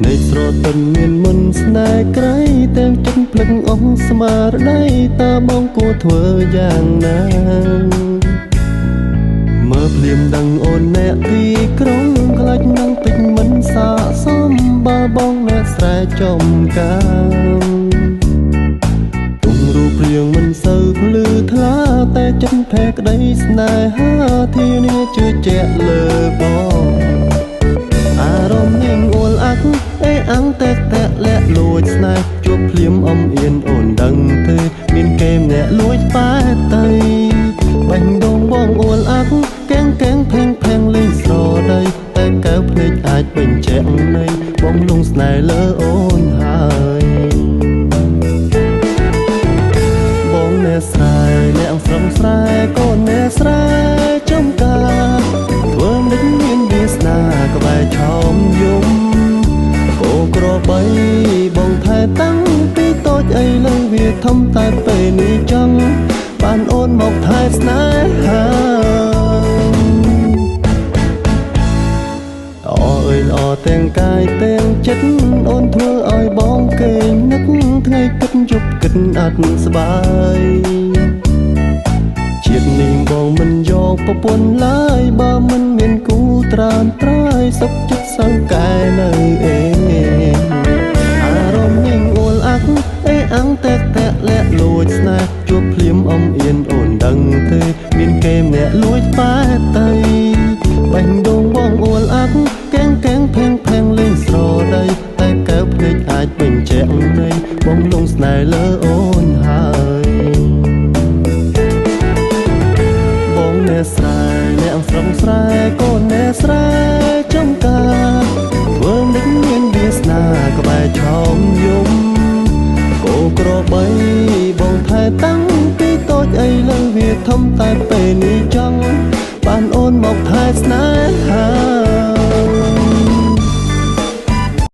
ในស្រទន់មានមុនស្នេហ៍ក្រៃទាំងចិត្តភ្លឹងអស់ស្មារតីតើបងគួរធ្វើយ៉ាងណាមើលភ្លាមដឹងអូនអ្នកទីក្រុងខ្លាចនឹងពេញមិនសាកសមបើបងអ្នកស្រែចំការទុំរូបរាងមិនសូវភ្លឺថ្លាតែចិត្តភ័ក្រក្តីស្នេហាធានាជឿជាក់លើបងអារម្មណ៍នាងអួលអាក់អេអាំងតែលាក់លួចស្នេហ៍ជួបភ្លាមអំអៀនអូនដឹងទេមានគេម្នាក់លួចប៉ែទៅបាញ់ដងបងអួលអាក់កែងផេងលេងស្រដីតែកៅភ្នែកអាចបញ្ជាក់នៃបងលងស្នេហ៍លើអូនហើយបងអ្នកស្រែអ្នកស្រស់ស្រែកូនអ្នកស្រែចំការធ្វើមិនមានវាសនាក្បែរឆោមយំអូក្របីបងថែតាំងពីតូចអីលើវាធំតែពេលនេះចង់បានអូនមកថែស្នេហាល្អទាំងកាយទាំងចិត្តអូនធ្វើឲ្យបងគេនឹកថ្ងៃគិតយប់គិតអត់ស្បាយជាតិនេះបងមិនយកប្រពន្ធឡើយបើមិនមានគូត្រានត្រើយសុខចិត្តសៅកែនៅអេអារម្មណ៍នេះអួលអាក់អេអាំងតែលាក់លួចស្នេហ៍ជួបភ្លាមអំអៀនអូនដឹងទេមានគេម្នាក់លួចប៉ែទៅបាញ់ដងបងអួលអាក់កែងផេងលេងស្រដីតែកៅភ្នែកអាចបញ្ជាក់នៃបងលងស្នេហ៍លើអូនហើយបងអ្នកស្រែអ្នកស្រស់ស្រែកូនអ្នកស្រែចំការធ្វើមិនមានវាសនាក្បែរឆោមយំគោក្របីបងថែតាំងពីតូចអីលើវាធំតែពេលនេះចង់បានអូនមកថែស្នេហា